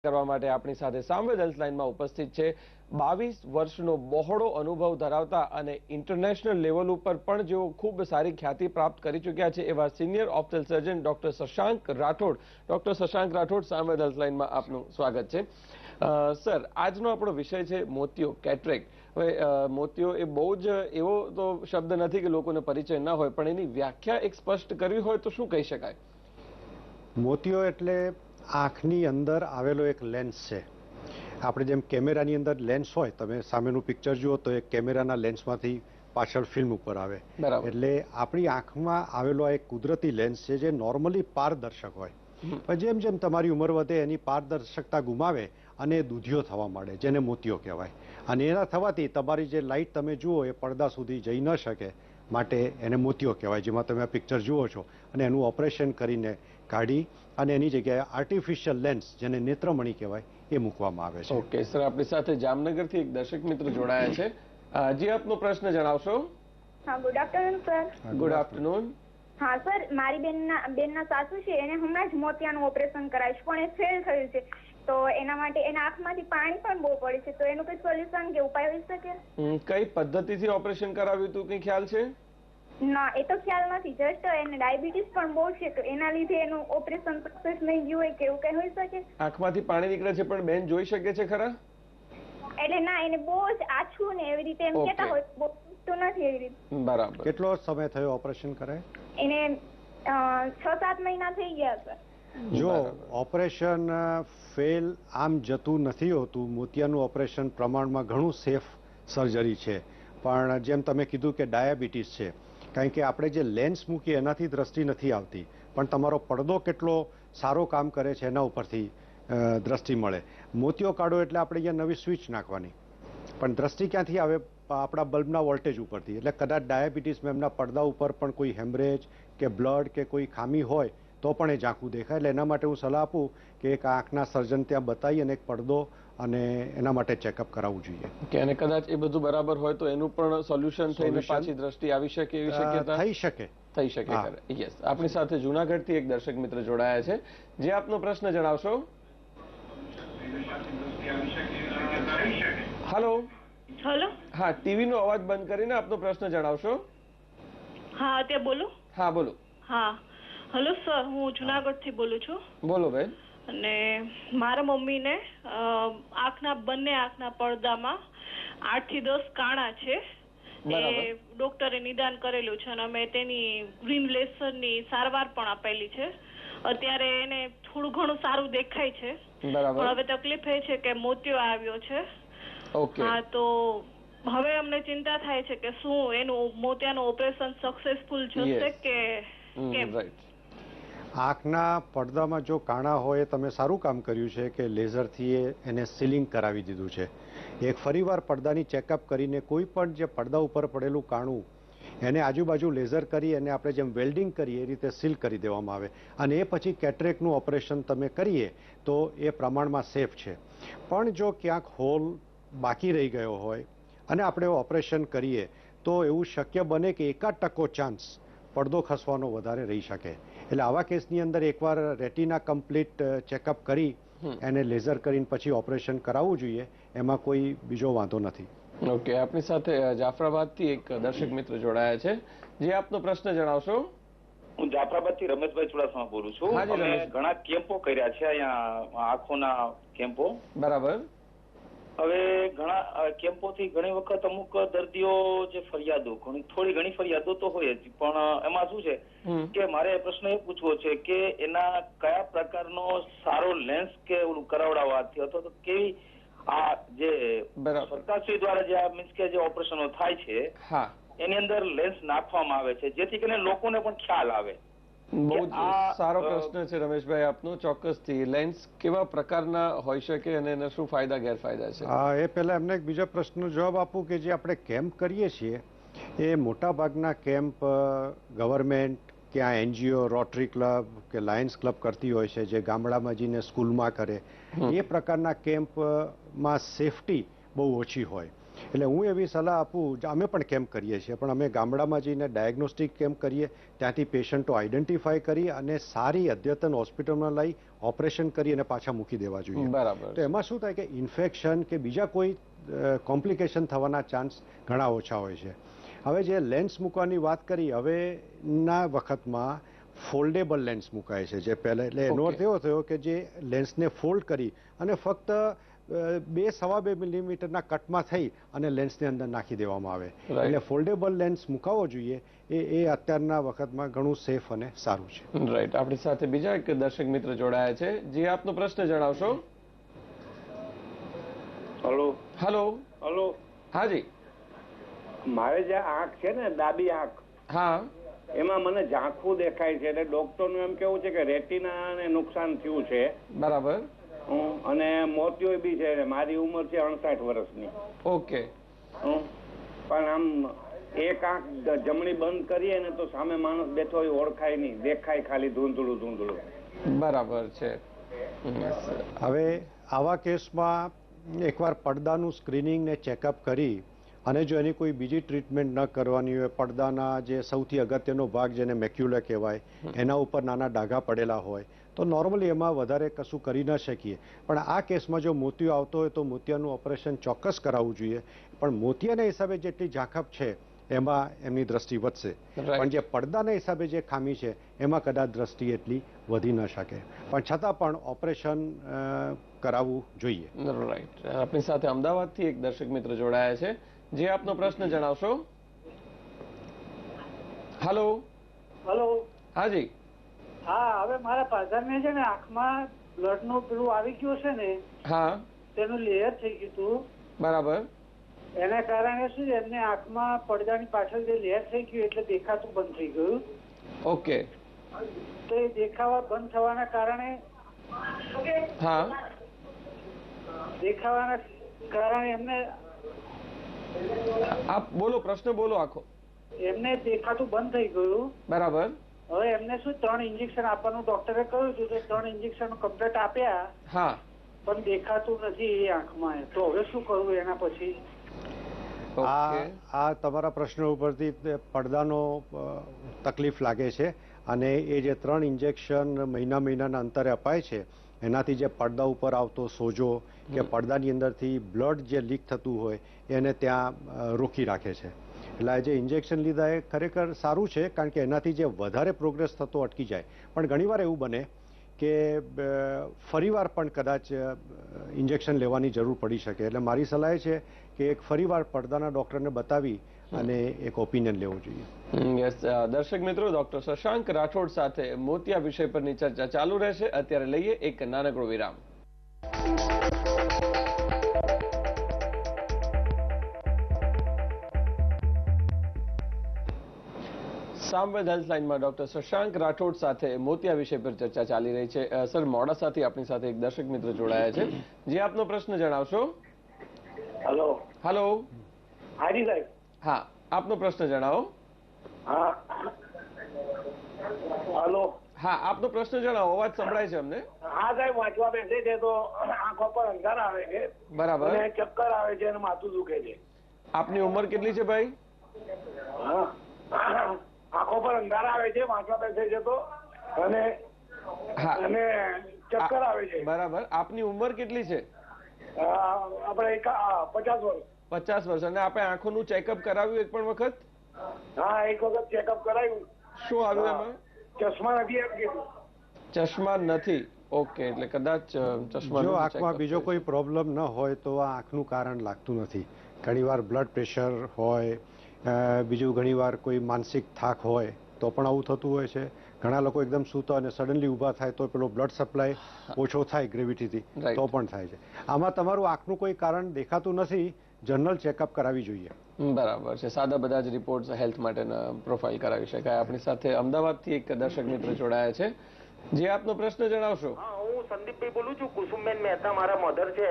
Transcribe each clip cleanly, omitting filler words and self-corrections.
કરવા માટે આપણી સાથે સાંવેદન્સ લાઇનમાં ઉપસ્થિત છે 22 વર્ષનો બહોળો અનુભવ ધરાવતા અને ઇન્ટરનેશનલ લેવલ ઉપર પણ જેઓ ખૂબ સારી ખ્યાતિ પ્રાપ્ત કરી ચૂક્યા છે એવા senior ophthal surgeon doctor Shashank Rathod. Doctor Shashank Rathod, સાંવેદન્સ લાઇનમાં આપનું સ્વાગત છે. સર, આજનો આપણો વિષય છે મોતિયો, કેટરેક્ટ. હવે મોતિયો એ બહુ જ એવો તો શબ્દ નથી કે લોકોને પરિચય ના હોય, પણ એની વ્યાખ્યા એક સ્પષ્ટ કરવી હોય તો શું કહી શકાય? મોતિયો એટલે આંખની અંદર આવેલો એક લેન્સ છે. આપણે જેમ કેમેરાની અંદર લેન્સ હોય, તમે સામેનું પિક્ચર જુઓ તો એ કેમેરાના લેન્સમાંથી પાછળ ફિલ્મ ઉપર આવે. એટલે આપણી આંખમાં આવેલો એક કુદરતી લેન્સ છે જે નોર્મલી પારદર્શક હોય, પણ જેમ જેમ તમારી ઉંમર વધે એની પારદર્શકતા ગુમાવે અને દૂધિયો થવા માંડે, જેને મોતિયો કહેવાય. અને એના થવાથી તમારી જે લાઇટ તમે જુઓ એ પડદા સુધી જઈ ન શકે, માટે એને મોતિયો કહેવાય, જેમાં તમે આ પિક્ચર જુઓ છો. અને એનું ઓપરેશન કરીને કાઢી અને એની જગ્યાએ આર્ટિફિશિયલ લેન્સ, જેને નેત્રમણી કહેવાય, એ મૂકવામાં આવે છે. ઓકે સર, આપણી સાથે જામનગરથી એક દર્શક મિત્ર જોડાયા છે. જી, આપનો પ્રશ્ન જણાવશો. હા, good afternoon sir. Good afternoon. હા સર, મારી બેનના સાસુ છે, એને હમણાં જ મોતિયાનું ઓપરેશન કરાવ્યું પણ એ ફેલ થયું છે. તો એના માટે એના આંખમાંથી પાણી પણ બહુ પડે છે, તો એનું કઈ સોલ્યુશન કે ઉપાય હોઈ શકે? કઈ પદ્ધતિથી ઓપરેશન કરાવ્યું હતું, કઈ ખ્યાલ છે? ના, એ તો ખ્યાલ નથી. જસ્ટ એને ડાયાબિટીસ પણ બહુ છે, તો એના લીધે એનું ઓપરેશન સક્સેસ નહીં ગયું હોય કે એવું કઈ હોઈ શકે? આંખમાંથી પાણી નીકળે છે પણ બેન જોઈ શકે છે ખરા? એટલે ના, એને બહુ જ આછું ને એવી રીતે એમ કહેતા હોય, બહુ તો નથી એવી રીતે. બરાબર. કેટલો સમય થયો ઓપરેશન કરે? એને 6-7 મહિના થઈ ગયા સર. જો ઓપરેશન ફેલ આમ જતું નથી હોતું. મોતિયાનું ઓપરેશન પ્રમાણમાં ઘણું સેફ સર્જરી છે, પણ જેમ તમે કીધું કે ડાયાબિટીસ છે, કારણ કે આપણે જે લેન્સ મૂકીએ એનાથી દ્રષ્ટિ નથી આવતી, પણ તમારો પડદો કેટલો સારો કામ કરે છે એના ઉપરથી દ્રષ્ટિ મળે. મોતિયો કાઢો એટલે આપણે અહીંયા નવી સ્વિચ નાખવાની, પણ દ્રષ્ટિ ક્યાંથી આવે? આપણા બલ્બના વોલ્ટેજ ઉપરથી. એટલે કદાચ ડાયાબિટીસમાં એમના પડદા ઉપર પણ કોઈ હેમરેજ કે બ્લડ કે કોઈ ખામી હોય તો પણ એ ઝાંખું દેખાય. એટલે એના માટે હું સલાહ આપું કે એક આંખના સર્જન ત્યાં બતાવી અને એક પડદો અને એના માટે ચેકઅપ કરાવવું જોઈએ. અને કદાચ એ બધું બરાબર હોય તો એનું પણ સોલ્યુશન થઈને પાછી દ્રષ્ટિ આવી શકે એવી શક્યતા થઈ શકે. યસ, આપણી સાથે જૂનાગઢથી એક દર્શક મિત્ર જોડાયા છે. જે આપનો પ્રશ્ન જણાવશો. હેલો. હેલો. હા, ટીવી નો અવાજ બંધ કરીને આપનો પ્રશ્ન જણાવશો. હા, અત્યારે બોલો. હા, બોલો. હા, હેલો સર, હું જુનાગઢથી બોલું છું. બોલો બેન. અને મારા મમ્મીને બંને આંખના પડદામાં 8 થી 10 કાણા છે. એ ડોક્ટરે નિદાન કરેલું છે અને અમે તેની ગ્રીન લેસરની સારવાર પણ આપેલી છે. અત્યારે એને થોડું ઘણું સારું દેખાય છે, પણ હવે તકલીફ એ છે કે મોતિયો આવ્યો છે. હા, તો હવે અમને ચિંતા થાય છે કે શું એનું મોતિયાનું ઓપરેશન સક્સેસફુલ જશે કે કેમ? આંખના પડદામાં જો કાણા હોય, તમે સારું કામ કર્યું છે કે લેઝરથી એને સીલિંગ કરાવી દીધું છે. એક ફરીવાર પડદાની ચેકઅપ કરીને કોઈ પણ જે પડદા ઉપર પડેલું કાણું એને આજુબાજુ લેઝર કરી અને આપણે જેમ વેલ્ડિંગ કરીએ એ રીતે સીલ કરી દેવામાં આવે, અને એ પછી કેટરેક્ટનું ઓપરેશન તમે કરીએ તો એ પ્રમાણમાં સેફ છે. પણ જો ક્યાંક હોલ બાકી રહી ગયો હોય અને આપણે ઓપરેશન કરીએ તો એવું શક્ય બને કે 1% ચાન્સ પડદો ખસવાનો વધારે રહી શકે. એટલે આવા કેસની અંદર એકવાર રેટિના કમ્પ્લીટ ચેકઅપ કરી એને લેઝર કરીને પછી ઓપરેશન કરાવવું જોઈએ. એમાં કોઈ બીજો વાંધો નથી. ઓકે, આપણી સાથે જાફરાબાદથી એક દર્શક મિત્ર જોડાયા છે. જે આપનો પ્રશ્ન જણાવશો. હું જાફરાબાદથી રમેશભાઈ ચુડાસમા બોલું છું. અમે ઘણા કેમ્પો કર્યા છે અહીંયા, આંખોના કેમ્પો. બરાબર. હવે ઘણા કેમ્પોથી ઘણી વખત અમુક દર્દીઓ જે ફરિયાદો, થોડી ઘણી ફરિયાદો તો હોય જ, પણ એમાં શું છે કે મારે પ્રશ્ન એ પૂછવો છે કે એના કયા પ્રકારનો સારો લેન્સ કે ઓલું કરાવડાવવાથી અથવા તો કેવી આ જે સરકારશ્રી દ્વારા જે મીન્સ કે જે ઓપરેશનો થાય છે એની અંદર લેન્સ નાખવામાં આવે છે, જેથી કરીને લોકોને પણ ખ્યાલ આવે. બહુ જ સારો પ્રશ્ન છે રમેશભાઈ આપનો. ચોક્કસથી લેન્સ કેવા પ્રકારના હોઈ શકે અને એના શું ફાયદા ગેરફાયદા છે? એ પહેલા એમને એક બીજા પ્રશ્નનો જવાબ આપું કે જે આપણે કેમ્પ કરીએ છીએ એ મોટાભાગના કેમ્પ ગવર્મેન્ટ કે આ એનજીઓ, રોટરી ક્લબ કે લાયન્સ ક્લબ કરતી હોય છે, જે ગામડામાં જઈને સ્કૂલમાં કરે. એ પ્રકારના કેમ્પમાં સેફટી બહુ ઓછી હોય. એટલે હું એવી સલાહ આપું, અમે પણ કેમ્પ કરીએ છીએ, પણ અમે ગામડામાં જઈને ડાયગ્નોસ્ટિક કેમ્પ કરીએ, ત્યાંથી પેશન્ટો આઈડેન્ટિફાય કરી અને સારી અદ્યતન હોસ્પિટલમાં લઈ ઓપરેશન કરી અને પાછા મૂકી દેવા જોઈએ. બરાબર. તો એમાં શું થાય કે ઇન્ફેક્શન કે બીજા કોઈ કોમ્પ્લિકેશન થવાના ચાન્સ ઘણા ઓછા હોય છે. હવે જે લેન્સ મૂકવાની વાત કરી, હવેના વખતમાં ફોલ્ડેબલ લેન્સ મુકાય છે, જે પહેલાં, એટલે એનો અર્થ એવો થયો કે જે લેન્સને ફોલ્ડ કરી અને ફક્ત 2-2.5 મિલીમીટરના કટમાં થઈ અને લેન્સની અંદર નાખી દેવામાં આવે. એટલે ફોલ્ડેબલ લેન્સ મુકાવવો જોઈએ. એ અત્યારના વખતમાં ઘણું સેફ અને સારું છે. રાઈટ. આપણી સાથે બીજા એક દર્શક મિત્ર જોડાયા છે. જે આપનો પ્રશ્ન જણાવશો. હલો. હલો. હલો. હાજી. મારે જે આંખ છે ને, ડાબી આંખ, હા, એમાં મને ઝાંખું દેખાય છે. એટલે ડોક્ટરનું એમ કેવું છે કે રેટિનાને નુકસાન થયું છે. બરાબર. અને મોતિયો બી છે. મારી ઉંમર છે 68 વર્ષની. ઓકે. પણ આમ એક આંખ જમણી બંધ કરીએ ને તો સામે માણસ બેઠો હોય ઓળખાય નહીં, દેખાય ખાલી ધૂંધળું ધૂંધળું. બરાબર છે. હવે આવા કેસમાં એકવાર પડદાનું સ્ક્રીનિંગ ને ચેકઅપ કરી અને જો એની કોઈ બીજી ટ્રીટમેન્ટ ન કરવાની હોય, પડદાના જે સૌથી અગત્યનો ભાગ જેને મેક્યુલા કહેવાય, એના ઉપર નાના ડાઘા પડેલા હોય, તો નોર્મલી એમાં વધારે કશું કરી ન શકીએ. પણ આ કેસમાં જો મોતિયો આવતો હોય તો મોતિયાનું ઓપરેશન ચોક્કસ કરાવવું જોઈએ. પણ મોતિયાના હિસાબે જેટલી ઝાંખપ છે એમાં એમની દ્રષ્ટિ વધશે, પણ જે પડદાના હિસાબે જે ખામી છે એમાં કદાચ દ્રષ્ટિ એટલી વધી ન શકે. પણ છતાં પણ ઓપરેશન કરાવવું જોઈએ. રાઈટ. આપણી સાથે અમદાવાદથી એક દર્શક મિત્ર જોડાયા છે. જે આપનો પ્રશ્ન જણાવશો. હલો. હલો. હાજી. હા, હવે મારા ફાધરને છે ને આંખમાં બ્લડ નું પેલું આવી ગયું છે ને, હા, તેનું લેયર થઈ ગયું હતું. બરાબર. એના કારણે શું છે, એમને આંખમાં પડદાની પાછળ જે લેયર થઈ ગયું એટલે દેખાતું બંધ થઈ ગયું. ઓકે. તો એ દેખાવા બંધ થવાના કારણે, હા, દેખાવાના કારણે એમને, આપ બોલો, પ્રશ્ન બોલો આખો. એમને દેખાતું બંધ થઈ ગયું. બરાબર. હવે એમને શું 3 ઇન્જેક્શન આપવાનું ડોક્ટરે કહ્યું હતું, તો 3 ઇન્જેક્શન કમ્પ્લીટ આપ્યા. હા. પણ દેખાતું નથી એ આંખમાં. તો હવે શું કરવું એના પછી? આ તમારા પ્રશ્ન ઉપરથી પડદાનો તકલીફ લાગે છે અને એ જે 3 ઇન્જેક્શન મહિનાના અંતરે અપાય છે એનાથી જે પડદા ઉપર આવતો સોજો કે પડદાની અંદરથી બ્લડ જે લીક થતું હોય એને ત્યાં રોકી રાખે છે. એટલે આ જે ઇન્જેક્શન લીધા એ ખરેખર સારું છે, કારણ કે એનાથી જે વધારે પ્રોગ્રેસ થતો અટકી જાય. પણ ઘણીવાર એવું બને કે ફરીવાર પણ કદાચ ઇન્જેક્શન લેવાની જરૂર પડી શકે. એટલે મારી સલાહ છે કે એક ફરીવાર પડદાના ડૉક્ટરને બતાવી અને એક ઓપિનિયન લેવો જોઈએ. યસ. દર્શક મિત્રો, ડોક્ટર શશાંક રાઠોડ સાથે મોતિયા વિષય પરની ચર્ચા ચાલુ રહેશે. અત્યારે લઈએ એક નાનકડો વિરામ. સામવેદ હેલ્થલાઇનમાં ડોક્ટર શશાંક રાઠોડ સાથે મોતિયા વિષય પર ચર્ચા ચાલી રહી છે. સર, મોડાસાથી આપણી સાથે એક દર્શક મિત્ર જોડાયા છે. જે આપનો પ્રશ્ન જણાવશો. હલો. હલો. હાજી સાહેબ. હા, આપનો પ્રશ્ન જણાવો. હા. હલો. હા, આપનો પ્રશ્ન જણાવો. અવાજ સંભળાય છે અમને. હા સાહેબ, વાંચવા બેસે છે તો આંખો પર અંધાર આવે છે. બરાબર. અને ચક્કર આવે છે અને માથું દુખે છે. આપની ઉંમર કેટલી છે ભાઈ? આંખો પર અંધાર આવે છે, વાંચવા બેસે છે તો, અને ચક્કર આવે છે. બરાબર. આપની ઉંમર કેટલી છે? આપણે 50 વર્ષ. 50 વર્ષ. અને આપણે આંખોનું ચેકઅપ કરાવ્યું એક પણ વખત? હા, એક વખત ચેકઅપ કરાવ્યું. શું આવ્યું એમાં? ચશ્મા નથી એમ કીધું. ચશ્મા નથી. ઓકે. એટલે કદાચ ચશ્મા. જો આંખમાં બીજો કોઈ પ્રોબ્લેમ ન હોય તો આ આંખનું કારણ લાગતું નથી. ઘણીવાર બ્લડ પ્રેશર હોય, બીજું ઘણીવાર કોઈ માનસિક થાક હોય તો પણ આવું થતું હોય છે. ઘણા લોકો એકદમ સૂતા અને સડનલી ઊભા થાય તો પેલો બ્લડ સપ્લાય ઓછો થાય ગ્રેવિટીથી, તો પણ થાય છે. આમાં તમારું આંખનું કોઈ કારણ દેખાતું નથી, જનરલ ચેકઅપ કરાવી જોઈએ. બરાબર છે. સાદા બધા જ રિપોર્ટ હેલ્થ માટેના પ્રોફાઇલ કરાવી શકાય. આપણી સાથે અમદાવાદથી એક દર્શક મિત્ર જોડાયા છે. જે આપનો પ્રશ્ન જણાવશો. હું સંદીપભાઈ બોલું છું. કુસુમબેન મહેતા મારા મધર છે.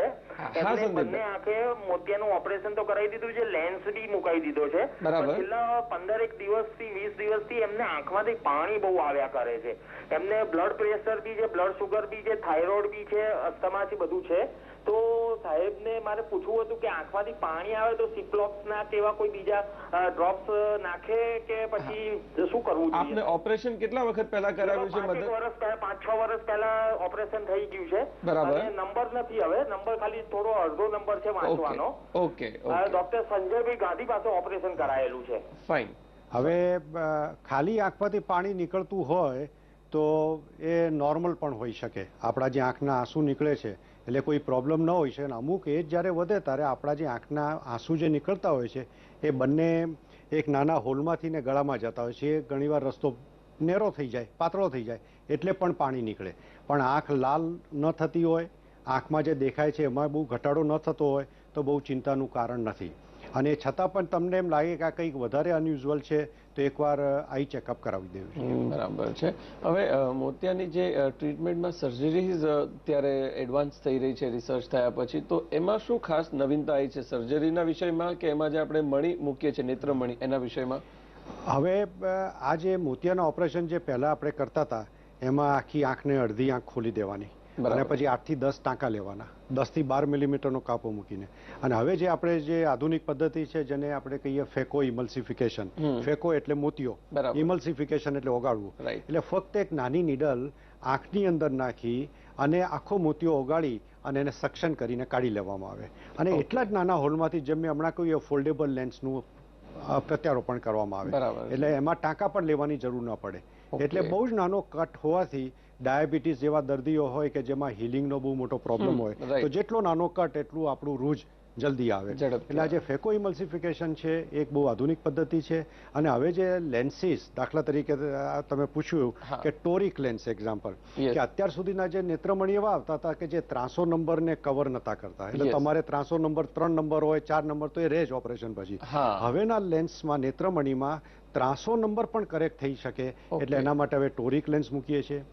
એમને બંને આંખે મોતિયાનું ઓપરેશન તો કરાવી દીધું છે, લેન્સ બી મુકાઈ દીધો છે. બરાબર. છેલ્લા 15 દિવસથી 20 દિવસથી એમને આંખમાંથી પાણી બહુ આવ્યા કરે છે. એમને બ્લડ પ્રેશર બી છે, બ્લડ સુગર બી છે, થાઇરોઇડ બી છે, અસ્થમા છે, બધું છે. તો સાહેબને મારે પૂછવું હતું કે આંખમાંથી પાણી આવે તો સિપ્લોક્સ ના કેવા કોઈ બીજા ડ્રોપ્સ નાખે કે પછી શું કરવું જોઈએ? આપને ઓપરેશન કેટલા વખત પહેલા કરાવ્યું છે? 5-6 વર્ષ પહેલા ઓપરેશન થઈ ગયું છે. બરાબર. નંબર નથી, હવે નંબર ખાલી થોડો અડધો નંબર છે વાંચવાનો. ઓકે. ડોક્ટર સંજયભાઈ ગાંધી પાસે ઓપરેશન કરાયેલું છે. ફાઇન. હવે ખાલી આંખમાંથી પાણી નીકળતું હોય તો એ નોર્મલ પણ હોઈ શકે. આપણા જે આંખના આંસુ નીકળે છે એટલે કોઈ પ્રોબ્લેમ ન હોઈ શકે. અમુક એજ જ્યારે વધે ત્યારે આપણા જે આંખના આંસુ જે નીકળતા હોય છે એ બંને એક નાના હોલમાંથી ને ગળામાં જતા હોય છે. એ ઘણીવાર રસ્તો નેરો થઈ જાય, પાતળો થઈ જાય એટલે પણ પાણી નીકળે. પણ આંખ લાલ ન થતી હોય, આંખમાં જે દેખાય છે એમાં બહુ ઘટાડો ન થતો હોય તો બહુ ચિંતાનું કારણ નથી. અને છતાં પણ તમને એમ લાગે કે આ કંઈક વધારે અનયુઝ્યુઅલ છે તો એકવાર આઈ ચેકઅપ કરાવી દેવું છે. બરાબર છે. હવે મોતિયાની જે ટ્રીટમેન્ટમાં સર્જરીઝ અત્યારે એડવાન્સ થઈ રહી છે રિસર્ચ થયા પછી, તો એમાં શું ખાસ નવીનતા આવી છે સર્જરીના વિષયમાં કે એમાં જે આપણે મણી મૂકીએ છીએ નેત્રમણી એના વિષયમાં? હવે આ જે મોતિયાના ઓપરેશન જે પહેલાં આપણે કરતા હતા એમાં આખી આંખને અડધી આંખ ખોલી દેવાની અને પછી 8 થી 10 ટાંકા લેવાના, 10 થી 12 મિલીમીટરનો કાપો મૂકીને. અને હવે જે આપણે જે આધુનિક પદ્ધતિ છે જેને આપણે કહીએ ફેકો ઇમલ્સિફિકેશન. ફેકો એટલે મોતિયો, ઇમલ્સિફિકેશન એટલે ઓગાળવું. એટલે ફક્ત એક નાની નીડલ આંખની અંદર નાખી અને આખો મોતિયો ઓગાળી અને એને સક્શન કરીને કાઢી લેવામાં આવે. અને એટલા જ નાના હોલમાંથી જેમ મેં હમણાં કહ્યું ફોલ્ડેબલ લેન્સનું પ્રત્યારોપણ કરવામાં આવે. એટલે એમાં ટાંકા પણ લેવાની જરૂર ન પડે. એટલે બહુ જ નાનો કટ હોવાથી ડાયાબિટીસ જેવા દર્દીઓ હોય કે જેમાં હિલિંગનો બહુ મોટો પ્રોબ્લેમ હોય તો જેટલો નાનો કટ એટલું આપણું રૂજ જલ્દી આવે. એટલે આ જે ફેકો ઇમલ્સિફિકેશન છે એ એક બહુ આધુનિક પદ્ધતિ છે. અને હવે જે લેન્સીસ, દાખલા તરીકે તમે પૂછ્યું કે ટોરિક લેન્સ એક્ઝામ્પલ, કે અત્યાર સુધીના જે નેત્રમણી એવા આવતા હતા કે જે 300 નંબરને કવર નતા કરતા. એટલે તમારે 300 નંબર 3 નંબર હોય 4 નંબર તો એ રહે જ ઓપરેશન પછી. હવેના લેન્સમાં નેત્રમણીમાં 300 નંબર પણ કરેક્ટ થઈ શકે. એટલે એના માટે હવે ટોરિક લેન્સ મૂકીએ છીએ.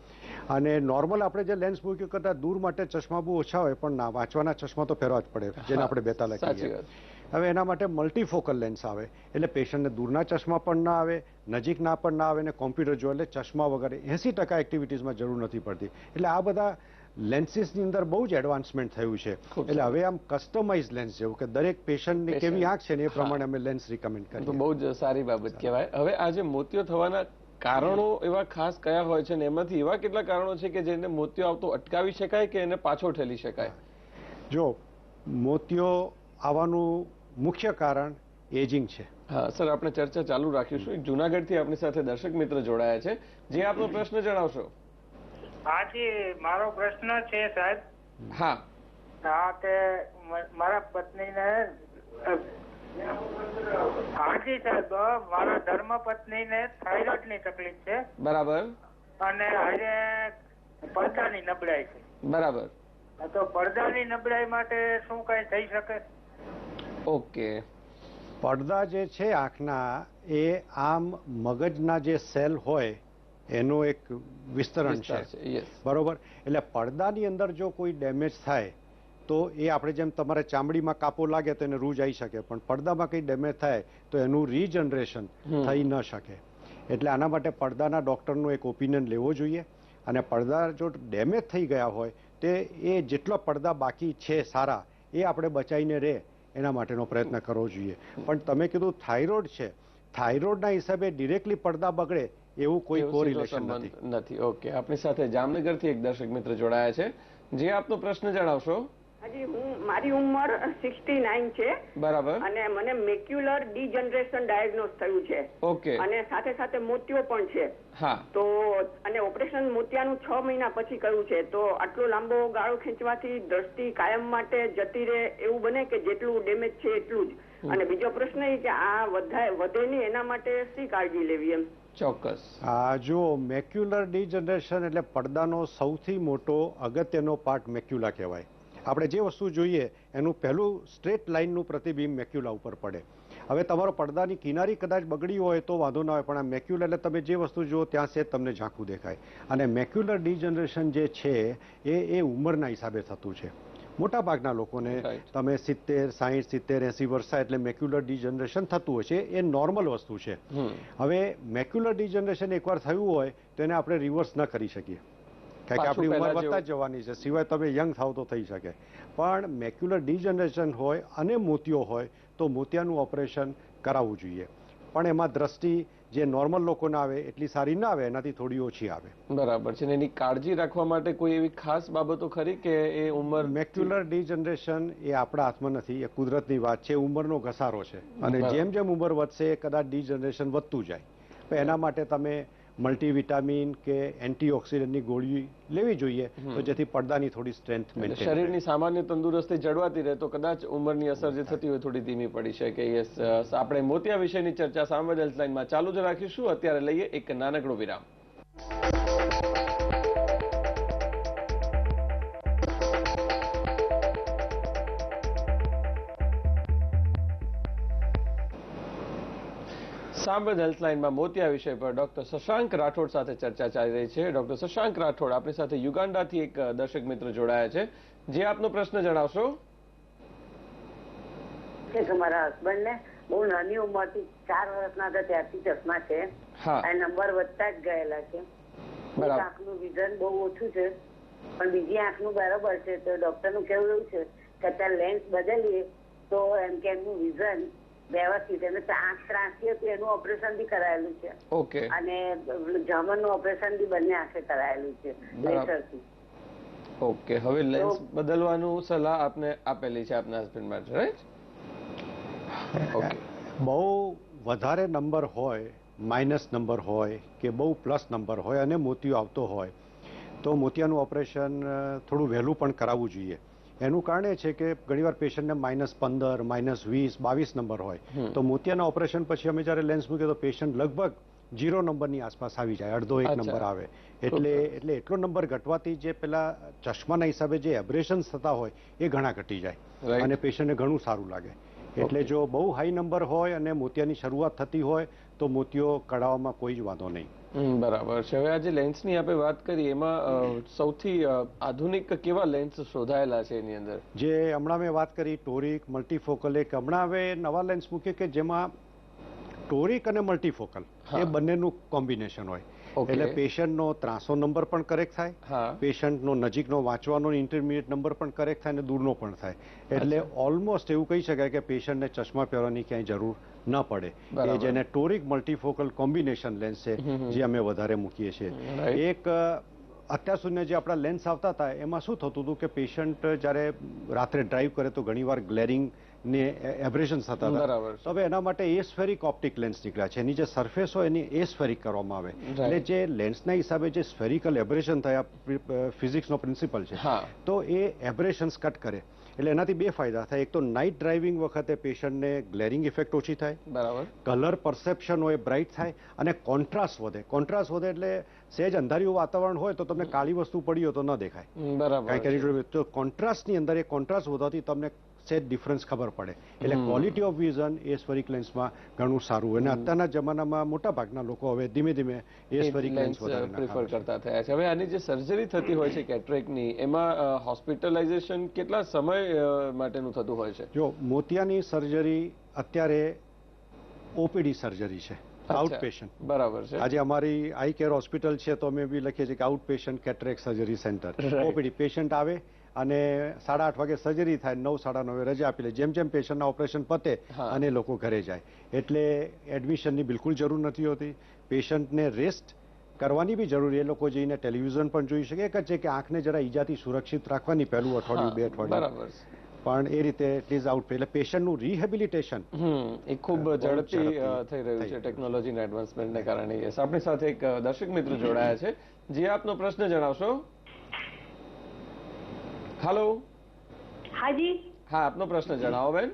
અને નોર્મલ આપણે જે લેન્સ મૂક્યું કરતાં દૂર માટે ચશ્મા બહુ ઓછા હોય પણ ના, વાંચવાના ચશ્મા તો પહેરવા જ પડે જેને આપણે બેતાલા કહીએ. હવે એના માટે મલ્ટીફોકલ લેન્સ આવે એટલે પેશન્ટને દૂરના ચશ્મા પણ ના આવે, નજીકના પણ ના આવે ને કોમ્પ્યુટર જો એટલે ચશ્મા વગર 80% એક્ટિવિટીઝમાં જરૂર નથી પડતી. એટલે આ બધા લેન્સીસની અંદર બહુ જ એડવાન્સમેન્ટ થયું છે. એટલે હવે આમ કસ્ટમાઇઝ લેન્સ જેવું કે દરેક પેશન્ટની કેવી આંખ છે ને એ પ્રમાણે અમે લેન્સ રિકમેન્ડ કરીએ. બહુ જ સારી બાબત કહેવાય. હવે આ જે મોતિયો થવાના કારણો એવા ખાસ કયા હોય છે ને એમાંથી એવા કેટલા કારણો છે કે જેને મોતિયો આવતો અટકાવી શકાય કે એને પાછો ઠેલી શકાય? જો મોતિયો આવવાનું મુખ્ય કારણ એજિંગ છે. હા સર, આપણે ચર્ચા ચાલુ રાખીશું. જુનાગઢથી આપણી સાથે દર્શક મિત્ર જોડાયા છે. જે આપનો પ્રશ્ન જણાવશો. હાજી, મારો પ્રશ્ન છે સાહેબ. હા કે મારા પત્નીને હાજી સાહેબ, મારા ધર્મપત્નીને થાઇરોઇડની તકલીફ છે. બરાબર. અને આજે પડદાની નબળાઈ છે. બરાબર. તો પડદાની નબળાઈ માટે શું કઈ થઈ શકે? ઓકે. પડદા જે છે આંખના એ આમ મગજના જે સેલ હોય એનો એક વિસ્તરણ છે. બરોબર. એટલે પડદાની અંદર જો કોઈ ડેમેજ થાય તો એ આપણે જેમ તમારે ચામડીમાં કાપો લાગે તો એને રૂજ આવી શકે, પણ પડદામાં કંઈ ડેમેજ થાય તો એનું રીજનરેશન થઈ ન શકે. એટલે આના માટે પડદાના ડૉક્ટરનો એક ઓપિનિયન લેવો જોઈએ. અને પડદા જો ડેમેજ થઈ ગયા હોય તો એ જેટલા પડદા બાકી છે સારા એ આપણે બચાવીને રહે એના માટેનો પ્રયત્ન કરવો જોઈએ. પણ તમે કીધું થાઇરોઇડ છે, થાઇરોઇડના હિસાબે ડિરેક્ટલી પડદા બગડે એવું કોઈ કોરિલેશન નથી. ઓકે, આપણી સાથે જામનગરથી એક દર્શક મિત્ર જોડાયા છે. જે આપનો પ્રશ્ન જણાવશો. હાજી, મારી ઉંમર 69 છે. બરાબર. અને મને મેક્યુલર ડીજનરેશન ડાયગ્નોસ થયું છે. ઓકે. અને સાથે સાથે મોતિયો પણ છે. હા. તો અને ઓપરેશન મોતિયાનું 6 મહિના પછી કર્યું છે. તો આટલો લાંબો ગાળો ખેંચવાથી દ્રષ્ટિ કાયમ માટે જતી રહે એવું બને કે જેટલું ડેમેજ છે એટલું જ? અને બીજો પ્રશ્ન એ કે આ વધે નહીં એના માટે શી કાળજી લેવી એમ? ચોક્કસ. જો મેક્યુલર ડીજનરેશન એટલે પડદાનો સૌથી મોટો અગત્યનો પાર્ટ મેક્યુલા કહેવાય. આપણે જે વસ્તુ જોઈએ એનું પહેલું સ્ટ્રેટ લાઇનનું પ્રતિબિંબ મેક્યુલા ઉપર પડે. હવે તમારો પડદાની કિનારી કદાચ બગડી હોય તો વાંધો ના હોય, પણ આ મેક્યુલા એટલે તમે જે વસ્તુ જુઓ ત્યાં સેજ તમને ઝાંખું દેખાય. અને મેક્યુલર ડીજનરેશન જે છે એ ઉંમરના હિસાબે થતું છે. મોટા ભાગના લોકોને તમે 70, 60, 70, 80 વર્ષ થાય એટલે મેક્યુલર ડીજનરેશન થતું હોય છે. એ નોર્મલ વસ્તુ છે. હવે મેક્યુલર ડીજનરેશન એકવાર થયું હોય તો એને આપણે રિવર્સ ન કરી શકીએ. કારણ કે આપણી ઉંમર વધતા જ જવાની છે, સિવાય તમે યંગ થાવ તો થઈ શકે. પણ મેક્યુલર ડિજનરેશન હોય અને મોતિયો હોય તો મોતિયાનું ઓપરેશન કરાવવું જોઈએ. પણ એમાં દ્રષ્ટિ જે નોર્મલ લોકોને આવે એટલી સારી ના આવે, એનાથી થોડી ઓછી આવે. બરાબર છે. એની કાળજી રાખવા માટે કોઈ એવી ખાસ બાબતો ખરી કે એ ઉંમર? મેક્યુલર ડિજનરેશન એ આપણા હાથમાં નથી, એ કુદરતની વાત છે, ઉંમરનો ઘસારો છે. અને જેમ જેમ ઉંમર વધશે કદાચ ડિજનરેશન વધતું જાય. પણ એના માટે તમે મલ્ટીવિટામિન કે એન્ટીઓક્સિડન્ટની ગોળી લેવી જોઈએ, તો જેથી પડદાની થોડી સ્ટ્રેન્થ મેન્ટેન, શરીરની સામાન્ય તંદુરસ્તી જળવાતી રહે, તો કદાચ ઉંમરની અસર જે થતી હોય થોડી ધીમી પડી શકે. યસ, આપણે મોતિયા વિષયની ચર્ચા સામવેદ હેલ્પલાઇનમાં ચાલુ જ રાખીશું. અત્યારે લઈએ એક નાનકડો વિરામ. સામવેદ હેલ્પલાઇનમાં મોતિયા વિષય પર ડોક્ટર શશાંક રાઠોડ સાથે ચર્ચા ચાલી રહી છે. ડોક્ટર શશાંક રાઠોડ આપણી સાથે યુગાન્ડાથી એક દર્શક મિત્ર જોડાયા છે, જે આપનો પ્રશ્ન જણાવશો. મારા હસબન્ડ ને બહુ નાની ઉંમરથી 4 વર્ષના હતા ત્યારથી ચશ્મા છે, નંબર વધતા જ ગયેલા છે. આંખનું વિઝન બહુ ઓછું છે, પણ બીજી આંખનું બરાબર છે. તો ડોક્ટર નું કેવું એવું છે કે અત્યારે લેન્સ બદલીએ તો એમ કે એમનું વિઝન વ્યવસ્થિત, એને આંખ ત્રાસી હતી એનું ઓપરેશન બી કરાયેલું છે. ઓકે. અને જમણનું ઓપરેશન બી બંને આંખે કરાયેલું છે લેસરથી. ઓકે. હવે લેન્સ બદલવાનું સલાહ આપને આપેલી છે આપના હસબન્ડ માટે, રાઈટ? ઓકે. બહુ વધારે નંબર હોય, માઇનસ નંબર હોય કે બહુ પ્લસ નંબર હોય અને મોતિયો આવતો હોય તો મોતિયાનું ઓપરેશન થોડું વહેલું પણ કરાવવું જોઈએ. એનું કારણ એ છે કે ઘણીવાર પેશન્ટને -15, -20, -22 નંબર હોય, તો મોતિયાના ઓપરેશન પછી અમે જ્યારે લેન્સ મૂકીએ તો પેશન્ટ લગભગ 0 નંબરની આસપાસ આવી જાય, અડધો 1 નંબર આવે. એટલે એટલો નંબર ઘટવાથી જે પેલા ચશ્માના હિસાબે જે એબ્રેશન્સ થતા હોય એ ઘણા ઘટી જાય અને પેશન્ટને ઘણું સારું લાગે. એટલે જો બહુ હાઈ નંબર હોય અને મોતિયાની શરૂઆત થતી હોય તો મોતિયો કઢાવવામાં કોઈ જ વાંધો નહીં. બરાબર છે. હવે આજે લેન્સની આપણે વાત કરી, એમાં સૌથી આધુનિક કેવા લેન્સ શોધાયેલા છે એની અંદર? જે હમણાં મેં વાત કરી ટોરિક, મલ્ટીફોકલ, એક હમણાં હવે નવા લેન્સ મૂકે કે જેમાં ટોરિક અને મલ્ટીફોકલ એ બંનેનું કોમ્બિનેશન હોય. એટલે પેશન્ટનો 300 નંબર પણ કરેક્ટ થાય, પેશન્ટનો નજીકનો વાંચવાનો ઇન્ટરમીડિયેટ નંબર પણ કરેક્ટ થાય અને દૂરનો પણ થાય. એટલે ઓલમોસ્ટ એવું કહી શકાય કે પેશન્ટને ચશ્મા પહેરવાની ક્યાંય જરૂર ન પડે. એ જેને ટોરિક મલ્ટીફોકલ કોમ્બિનેશન લેન્સ છે જે અમે વધારે મૂકીએ છીએ. એક અત્યાર સુધી જે આપણા લેન્સ આવતા હતા એમાં શું થતું હતું કે પેશન્ટ જ્યારે રાત્રે ડ્રાઈવ કરે તો ઘણીવાર ગ્લેરિંગ ને એબ્રેશન થતા હતા. હવે એના માટે એસ્ફેરિક ઓપ્ટિક લેન્સ નીકળ્યા છે. એની જે સરફેસ હોય એની એસ્ફેરિક કરવામાં આવે, એટલે જે લેન્સના હિસાબે જે સ્ફેરિકલ એબ્રેશન થયા, ફિઝિક્સનો પ્રિન્સિપલ છે, તો એ એબ્રેશન્સ કટ કરે. એટલે એનાથી બે ફાયદા થાય. એક તો નાઇટ ડ્રાઇવિંગ વખતે પેશન્ટને ગ્લેરિંગ ઇફેક્ટ ઓછી થાય, બરાબર, કલર પરસેપ્શન હોય બ્રાઇટ થાય અને કોન્ટ્રાસ્ટ વધે. કોન્ટ્રાસ્ટ વધે એટલે સહેજ અંધારિયું વાતાવરણ હોય તો તમને કાળી વસ્તુ પડી હોય તો ન દેખાય, બરાબર. કારણ કે કોન્ટ્રાસ્ટની અંદર એ કોન્ટ્રાસ્ટ વધવાથી તમને સહેજ ડિફરન્સ ખબર પડે. એટલે ક્વોલિટી ઓફ વિઝન એસ્ફેરિક લેન્સમાં ઘણું સારું. અને અત્યારના જમાનામાં મોટા ભાગના લોકો હવે ધીમે ધીમે એસ્ફેરિક લેન્સ વધારે પ્રિફર કરતા થયા છે. હવે આની જે સર્જરી થતી હોય છે કેટરેક્ટની, એમાં હોસ્પિટલાઇઝેશન કેટલા સમય માટેનું થતું હોય છે? જો મોતિયાની સર્જરી અત્યારે ઓપીડી સર્જરી છે, આઉટ પેશન્ટ, બરાબર છે. આજે અમારી આઈ કેર હોસ્પિટલ છે તો અમે બી લખીએ છીએ કે out patient cataract surgery centre, OPD. Patient આવે અને 8:30 વાગે સર્જરી થાય, 9, 9:30 રજા આપી લે. જેમ જેમ પેશન્ટના ઓપરેશન પતે અને લોકો ઘરે જાય. એટલે એડમિશનની બિલકુલ જરૂર નથી હોતી. પેશન્ટને રેસ્ટ કરવાની બી જરૂરી. એ લોકો જઈને ટેલિવિઝન પણ જોઈ શકે. એક જ છે કે આંખને જરા ઈજાથી સુરક્ષિત રાખવાની પહેલું અઠવાડિયું, 2 અઠવાડિયું, પણ એ રીતે ઇટ ઇઝ આઉટ. એટલે પેશન્ટનું રિહેબિલિટેશન એ ખૂબ ઝડપથી થઈ રહ્યું છે ટેકનોલોજીના એડવાન્સમેન્ટને કારણે. યસ, આપણી સાથે એક દર્શક મિત્ર જોડાયા છે, જે આપનો પ્રશ્ન જણાવશો. હેલો. હાજી. હા, આપનો પ્રશ્ન જણાવો બેન.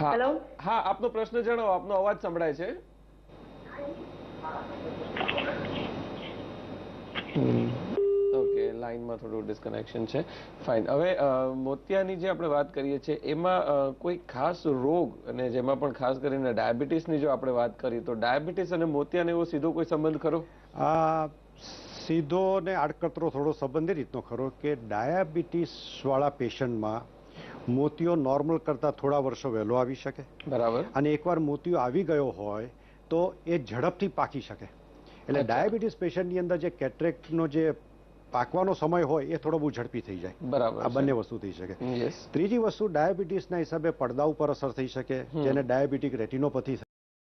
હેલો. હા, આપનો પ્રશ્ન જણાવો. આપનો અવાજ સંભળાય છે. ઓકે, લાઈનમાં થોડું ડિસ્કનેક્શન છે. ફાઇન. હવે મોતિયાની જે આપણે વાત કરીએ છીએ એમાં કોઈ ખાસ રોગ, અને જેમાં પણ ખાસ કરીને ડાયાબિટીસની જો આપણે વાત કરીએ તો ડાયાબિટીસ અને મોતિયાનો એવો સીધો કોઈ સંબંધ ખરો? સીધો ને આડકતરો થોડો સંબંધ એ રીતનો ખરો કે ડાયાબિટીસ વાળા પેશન્ટમાં મોતિયો નોર્મલ કરતા થોડા વર્ષો વહેલો આવી શકે, બરાબર. અને એકવાર મોતિયો આવી ગયો હોય તો એ ઝડપથી પાકી શકે. એટલે ડાયાબિટીસ પેશન્ટની અંદર જે કેટરેક્ટનો જે પાકવાનો સમય હોય એ થોડો બહુ ઝડપી થઈ જાય. બરાબર, આ બંને વસ્તુ થઈ શકે. ત્રીજી વસ્તુ ડાયાબિટીસના હિસાબે પડદા ઉપર અસર થઈ શકે, જેને ડાયાબિટીક રેટિનોપેથી